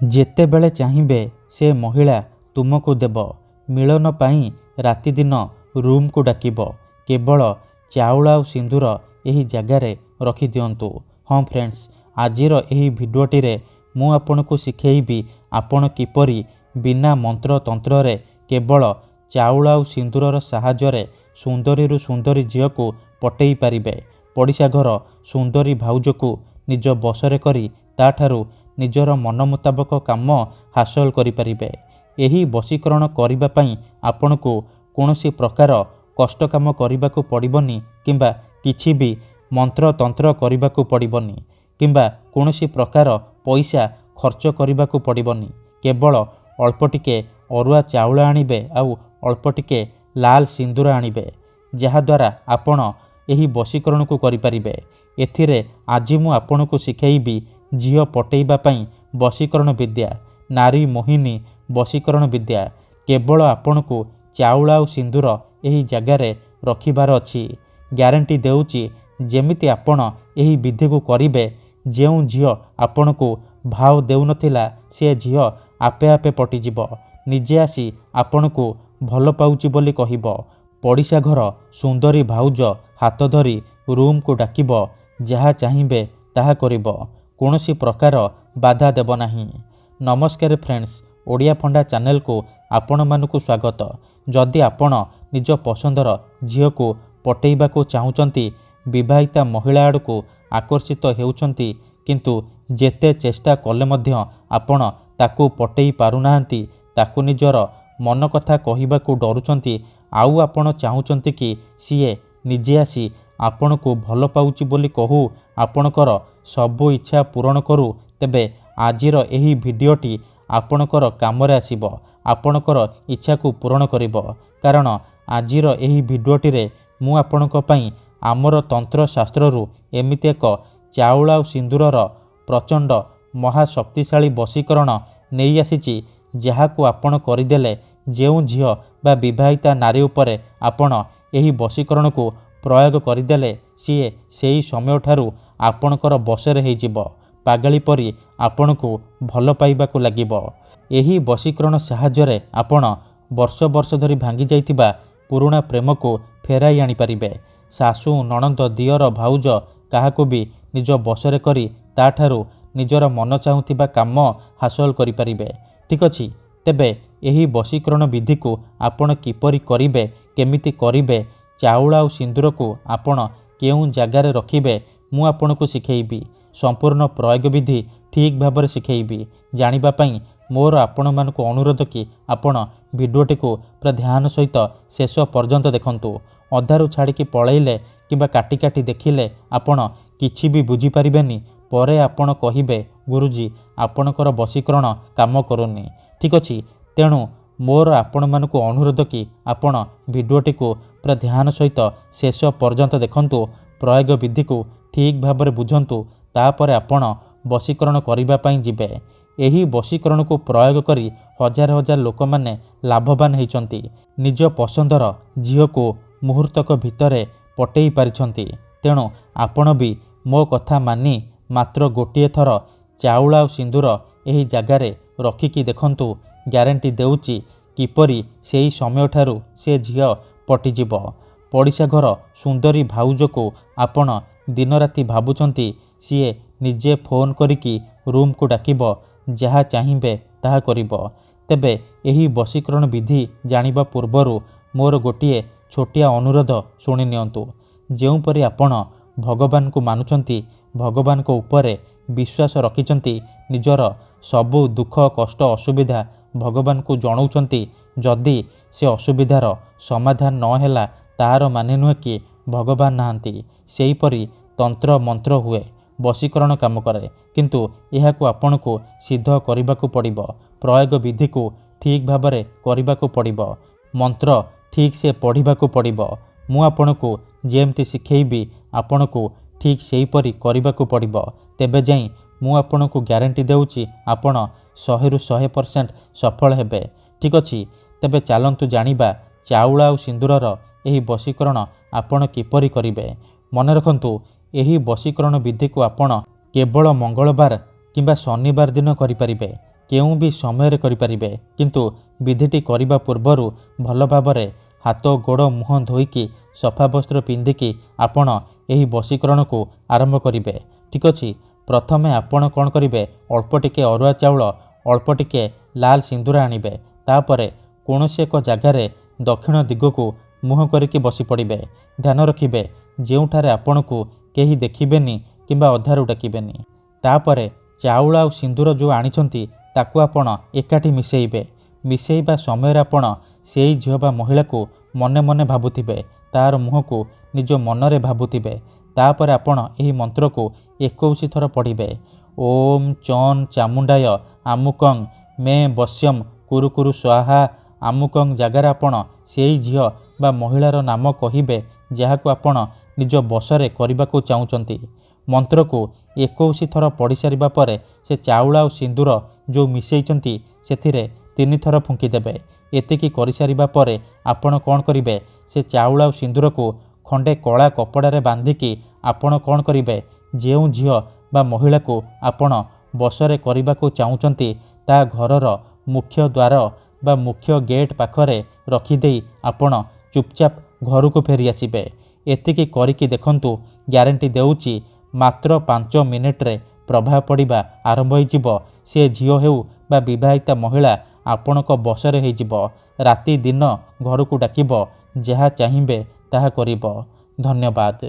ଯେତେବେଳେ ଚାହିଁବେ ସେ ମହିଳା ତୁମକୁ ଦେବ। ମିଳନ ପାଇଁ ରାତିଦିନ ରୁମ୍କୁ ଡାକିବ। କେବଳ ଚାଉଳ ଆଉ ସିନ୍ଦୁର ଏହି ଜାଗାରେ ରଖିଦିଅନ୍ତୁ। ହଁ ଫ୍ରେଣ୍ଡସ୍, ଆଜିର ଏହି ଭିଡ଼ିଓଟିରେ ମୁଁ ଆପଣଙ୍କୁ ଶିଖେଇବି ଆପଣ କିପରି ବିନା ମନ୍ତ୍ରତନ୍ତ୍ରରେ କେବଳ ଚାଉଳ ଆଉ ସିନ୍ଦୁରର ସାହାଯ୍ୟରେ ସୁନ୍ଦରୀରୁ ସୁନ୍ଦରୀ ଝିଅକୁ ପଟେଇ ପାରିବେ। ପଡ଼ିଶା ଘର ସୁନ୍ଦରୀ ଭାଉଜକୁ ନିଜ ବଶରେ କରି ତାଠାରୁ ନିଜର ମନ ମୁତାବକ କାମ ହାସଲ କରିପାରିବେ। ଏହି ବଶୀକରଣ କରିବା ପାଇଁ ଆପଣଙ୍କୁ କୌଣସି ପ୍ରକାର କଷ୍ଟ କାମ କରିବାକୁ ପଡ଼ିବନି କିମ୍ବା କିଛି ବି ମନ୍ତ୍ରତନ୍ତ୍ର କରିବାକୁ ପଡ଼ିବନି କିମ୍ବା କୌଣସି ପ୍ରକାର ପଇସା ଖର୍ଚ୍ଚ କରିବାକୁ ପଡ଼ିବନି। କେବଳ ଅଳ୍ପ ଟିକେ ଅରୁଆ ଚାଉଳ ଆଣିବେ ଆଉ ଅଳ୍ପ ଟିକେ ଲାଲ ସିନ୍ଦୁର ଆଣିବେ, ଯାହାଦ୍ୱାରା ଆପଣ ଏହି ବଶୀକରଣକୁ କରିପାରିବେ। ଏଥିରେ ଆଜି ମୁଁ ଆପଣଙ୍କୁ ଶିଖେଇବି ଝିଅ ପଟେଇବା ପାଇଁ ବଶୀକରଣ ବିଦ୍ୟା, ନାରୀ ମୋହିନୀ ବଶୀକରଣ ବିଦ୍ୟା। କେବଳ ଆପଣଙ୍କୁ ଚାଉଳ ଆଉ ସିନ୍ଦୁର ଏହି ଜାଗାରେ ରଖିବାର ଅଛି। ଗ୍ୟାରେଣ୍ଟି ଦେଉଛି ଯେମିତି ଆପଣ ଏହି ବିଧିକୁ କରିବେ, ଯେଉଁ ଝିଅ ଆପଣଙ୍କୁ ଭାव ଦେଉନଥିଲା ସେ ଝିଅ ଆପେ ଆପେ ପଟିଯିବ। ନିଜେ ଆସି ଆପଣଙ୍କୁ ଭଲ ପାଉଛି ବୋଲି କହିବ। ପଡ଼ିଶା ଘର ସୁନ୍ଦରୀ ଭାଉଜ ହାତ ଧରି ରୁମ୍କୁ ଡାକିବ। ଯାହା ଚାହିଁବେ ତାହା କରିବ। କୌଣସି ପ୍ରକାର ବାଧା ଦେବ ନାହିଁ। ନମସ୍କାର ଫ୍ରେଣ୍ଡସ୍, ଓଡ଼ିଆ ଫଣ୍ଡା ଚ୍ୟାନେଲକୁ ଆପଣମାନଙ୍କୁ ସ୍ୱାଗତ। ଯଦି ଆପଣ ନିଜ ପସନ୍ଦର ଝିଅକୁ ପଟେଇବାକୁ ଚାହୁଁଛନ୍ତି, ବିବାହିତା ମହିଳା ଆଡ଼କୁ ଆକର୍ଷିତ ହେଉଛନ୍ତି, କିନ୍ତୁ ଯେତେ ଚେଷ୍ଟା କଲେ ମଧ୍ୟ ଆପଣ ତାକୁ ପଟେଇ ପାରୁନାହାନ୍ତି, ତାକୁ ନିଜର ମନ କଥା କହିବାକୁ ଡରୁଛନ୍ତି, ଆଉ ଆପଣ ଚାହୁଁଛନ୍ତି କି ସିଏ ନିଜେ ଆସି ଆପଣଙ୍କୁ ଭଲ ପାଉଛି ବୋଲି କହୁ, ଆପଣଙ୍କର ସବୁ ଇଚ୍ଛା ପୂରଣ କରୁ, ତେବେ ଆଜିର ଏହି ଭିଡ଼ିଓଟି ଆପଣଙ୍କର କାମରେ ଆସିବ। ଆପଣଙ୍କର ଇଚ୍ଛାକୁ ପୂରଣ କରିବ। କାରଣ ଆଜିର ଏହି ଭିଡ଼ିଓଟିରେ ମୁଁ ଆପଣଙ୍କ ପାଇଁ ଆମର ତନ୍ତ୍ରଶାସ୍ତ୍ରରୁ ଏମିତି ଏକ ଚାଉଳ ଆଉ ସିନ୍ଦୁରର ପ୍ରଚଣ୍ଡ ମହାଶକ୍ତିଶାଳୀ ବଶୀକରଣ ନେଇ ଆସିଛି, ଯାହାକୁ ଆପଣ କରିଦେଲେ ଯେଉଁ ଝିଅ ବା ବିବାହିତା ନାରୀ ଉପରେ ଆପଣ ଏହି ବଶୀକରଣକୁ ପ୍ରୟୋଗ କରିଦେଲେ, ସିଏ ସେହି ସମୟଠାରୁ ଆପଣଙ୍କର ବଶରେ ହେଇଯିବ। ପାଗଳି ପରି ଆପଣଙ୍କୁ ଭଲ ପାଇବାକୁ ଲାଗିବ। ଏହି ବଶୀକରଣ ସାହାଯ୍ୟରେ ଆପଣ ବର୍ଷ ବର୍ଷ ଧରି ଭାଙ୍ଗି ଯାଇଥିବା ପୁରୁଣା ପ୍ରେମକୁ ଫେରାଇ ଆଣିପାରିବେ। ଶାଶୁ, ନଣନ୍ଦ, ଦିଅର, ଭାଉଜ କାହାକୁ ବି ନିଜ ବଶରେ କରି ତାଠାରୁ ନିଜର ମନ ଚାହୁଁଥିବା କାମ ହାସଲ କରିପାରିବେ। ଠିକ୍ ଅଛି, ତେବେ ଏହି ବଶୀକରଣ ବିଧିକୁ ଆପଣ କିପରି କରିବେ, କେମିତି କରିବେ, ଚାଉଳ ଆଉ ସିନ୍ଦୁରକୁ ଆପଣ କେଉଁ ଜାଗାରେ ରଖିବେ, ମୁଁ ଆପଣଙ୍କୁ ଶିଖେଇବି। ସମ୍ପୂର୍ଣ୍ଣ ପ୍ରୟୋଗ ବିଧି ଠିକ୍ ଭାବରେ ଶିଖେଇବି। ଜାଣିବା ପାଇଁ ମୋର ଆପଣମାନଙ୍କୁ ଅନୁରୋଧ କି ଆପଣ ଭିଡ଼ିଓଟିକୁ ପୁରା ଧ୍ୟାନ ସହିତ ଶେଷ ପର୍ଯ୍ୟନ୍ତ ଦେଖନ୍ତୁ। ଅଧାରୁ ଛାଡ଼ିକି ପଳେଇଲେ କିମ୍ବା କାଟି କାଟି ଦେଖିଲେ ଆପଣ କିଛି ବି ବୁଝିପାରିବେନି। ପରେ ଆପଣ କହିବେ, ଗୁରୁଜୀ ଆପଣଙ୍କର ବଶୀକରଣ କାମ କରୁନି। ଠିକ୍ ଅଛି, ତେଣୁ ମୋର ଆପଣମାନଙ୍କୁ ଅନୁରୋଧ କି ଆପଣ ଭିଡ଼ିଓଟିକୁ ପୁରା ଧ୍ୟାନ ସହିତ ଶେଷ ପର୍ଯ୍ୟନ୍ତ ଦେଖନ୍ତୁ। ପ୍ରୟୋଗ ବିଧିକୁ ଠିକ୍ ଭାବରେ ବୁଝନ୍ତୁ, ତାପରେ ଆପଣ ବଶୀକରଣ କରିବା ପାଇଁ ଯିବେ। ଏହି ବଶୀକରଣକୁ ପ୍ରୟୋଗ କରି ହଜାର ହଜାର ଲୋକମାନେ ଲାଭବାନ ହେଇଛନ୍ତି। ନିଜ ପସନ୍ଦର ଝିଅକୁ ମୁହୂର୍ତ୍ତକ ଭିତରେ ପଟେଇ ପାରିଛନ୍ତି। ତେଣୁ ଆପଣ ବି ମୋ କଥା ମାନି ମାତ୍ର ଗୋଟିଏ ଥର ଚାଉଳ ଆଉ ସିନ୍ଦୁର ଏହି ଜାଗାରେ ରଖିକି ଦେଖନ୍ତୁ। ଗ୍ୟାରେଣ୍ଟି ଦେଉଛି କିପରି ସେହି ସମୟଠାରୁ ସେ ଝିଅ ପଟିଯିବ। ପଡ଼ିଶା ଘର ସୁନ୍ଦରୀ ଭାଉଜକୁ ଆପଣ ଦିନରାତି ଭାବୁଛନ୍ତି, ସିଏ ନିଜେ ଫୋନ୍ କରିକି ରୁମ୍କୁ ଡାକିବ। ଯାହା ଚାହିଁବେ ତାହା କରିବ। ତେବେ ଏହି ବଶୀକରଣ ବିଧି ଜାଣିବା ପୂର୍ବରୁ ମୋର ଗୋଟିଏ ଛୋଟିଆ ଅନୁରୋଧ ଶୁଣି ନିଅନ୍ତୁ। ଯେଉଁପରି ଆପଣ ଭଗବାନଙ୍କୁ ମାନୁଛନ୍ତି, ଭଗବାନଙ୍କ ଉପରେ ବିଶ୍ୱାସ ରଖିଛନ୍ତି, ନିଜର ସବୁ ଦୁଃଖ କଷ୍ଟ ଅସୁବିଧା ଭଗବାନଙ୍କୁ ଜଣାଉଛନ୍ତି, ଯଦି ସେ ଅସୁବିଧାର ସମାଧାନ ନ ହେଲା ତାହାର ମାନେ ନୁହେଁ କି ଭଗବାନ ନାହାନ୍ତି। ସେହିପରି ତନ୍ତ୍ର ମନ୍ତ୍ର ହୁଏ, ବଶୀକରଣ କାମ କରେ, କିନ୍ତୁ ଏହାକୁ ଆପଣଙ୍କୁ ସିଦ୍ଧ କରିବାକୁ ପଡ଼ିବ। ପ୍ରୟୋଗ ବିଧିକୁ ଠିକ୍ ଭାବରେ କରିବାକୁ ପଡ଼ିବ। ମନ୍ତ୍ର ଠିକ୍ ସେ ପଢ଼ିବାକୁ ପଡ଼ିବ। ମୁଁ ଆପଣଙ୍କୁ ଯେମିତି ଶିଖେଇବି ଆପଣଙ୍କୁ ଠିକ୍ ସେହିପରି କରିବାକୁ ପଡ଼ିବ। ତେବେ ଯାଇ ମୁଁ ଆପଣଙ୍କୁ ଗ୍ୟାରେଣ୍ଟି ଦେଉଛି ଆପଣ 100ରୁ 100% ସଫଳ ହେବେ। ଠିକ୍ ଅଛି, ତେବେ ଚାଲନ୍ତୁ ଜାଣିବା ଚାଉଳ ଆଉ ସିନ୍ଦୁରର ଏହି ବଶୀକରଣ ଆପଣ କିପରି କରିବେ। ମନେ ରଖନ୍ତୁ, ଏହି ବଶୀକରଣ ବିଧିକୁ ଆପଣ କେବଳ ମଙ୍ଗଳବାର କିମ୍ବା ଶନିବାର ଦିନ କରିପାରିବେ। କେଉଁ ବି ସମୟରେ କରିପାରିବେ, କିନ୍ତୁ ବିଧିଟି କରିବା ପୂର୍ବରୁ ଭଲ ଭାବରେ ହାତ ଗୋଡ଼ ମୁହଁ ଧୋଇକି ସଫା ବସ୍ତ୍ର ପିନ୍ଧିକି ଆପଣ ଏହି ବଶୀକରଣକୁ ଆରମ୍ଭ କରିବେ। ଠିକ୍ ଅଛି। ପ୍ରଥମେ ଆପଣ କ'ଣ କରିବେ, ଅଳ୍ପ ଟିକେ ଅରୁଆ ଚାଉଳ, ଅଳ୍ପ ଟିକେ ଲାଲ ସିନ୍ଦୁର ଆଣିବେ। ତାପରେ କୌଣସି ଏକ ଜାଗାରେ ଦକ୍ଷିଣ ଦିଗକୁ ମୁହଁ କରିକି ବସି ପଡ଼ିବେ। ଧ୍ୟାନ ରଖିବେ, ଯେଉଁଠାରେ ଆପଣଙ୍କୁ କେହି ଦେଖିବେନି କିମ୍ବା ଅଧାରୁ ଡାକିବେନି। ତାପରେ ଚାଉଳ ଆଉ ସିନ୍ଦୁର ଯେଉଁ ଆଣିଛନ୍ତି ତାକୁ ଆପଣ ଏକାଠି ମିଶାଇବେ। ମିଶାଇବା ସମୟରେ ଆପଣ ସେଇ ଝିଅ ବା ମହିଳାକୁ ମନେ ମନେ ଭାବୁଥିବେ, ତାର ମୁହଁକୁ ନିଜ ମନରେ ଭାବୁଥିବେ। ତାପରେ ଆପଣ ଏହି ମନ୍ତ୍ରକୁ 21 ଥର ପଢ଼ିବେ। ଓମ୍ ଚନ୍ ଚାମୁଣ୍ଡାୟ ଆମୁକଂ ମେ ବଶ୍ୟମ୍ କୁରୁ କୁରୁ ସ୍ୱାହା। ଆମୁକଂ ଜାଗାରେ ଆପଣ ସେଇ ଝିଅ ବା ମହିଳାର ନାମ କହିବେ ଯାହାକୁ ଆପଣ ନିଜ ବଶରେ କରିବାକୁ ଚାହୁଁଛନ୍ତି। ମନ୍ତ୍ରକୁ 21 ଥର ପଢ଼ି ସାରିବା ପରେ ସେ ଚାଉଳ ଆଉ ସିନ୍ଦୁର ଯେଉଁ ମିଶାଇଛନ୍ତି ସେଥିରେ 3 ଥର ଫୁଙ୍କିଦେବେ। ଏତିକି କରିସାରିବା ପରେ ଆପଣ କ'ଣ କରିବେ, ସେ ଚାଉଳ ଆଉ ସିନ୍ଦୁରକୁ ଖଣ୍ଡେ କଳା କପଡ଼ାରେ ବାନ୍ଧିକି ଆପଣ କ'ଣ କରିବେ, ଯେଉଁ ଝିଅ ବା ମହିଳାକୁ ଆପଣ ବଶରେ କରିବାକୁ ଚାହୁଁଛନ୍ତି ତା ଘରର ମୁଖ୍ୟ ଦ୍ୱାର ବା ମୁଖ୍ୟ ଗେଟ୍ ପାଖରେ ରଖିଦେଇ ଆପଣ ଚୁପଚାପ ଘରକୁ ଫେରି ଆସିବେ। ଏତିକି କରିକି ଦେଖନ୍ତୁ, ଗ୍ୟାରେଣ୍ଟି ଦେଉଛି ମାତ୍ର 5 ମିନିଟ୍ରେ ପ୍ରଭାବ ପଡ଼ିବା ଆରମ୍ଭ ହୋଇଯିବ। ସେ ଝିଅ ହେଉ ବା ବିବାହିତା ମହିଳା ଆପଣଙ୍କ ବଶରେ ହୋଇଯିବ। ରାତି ଦିନ ଘରକୁ ଡାକିବ, ଯାହା ଚାହିଁବେ ତାହା କରିବ। ଧନ୍ୟବାଦ।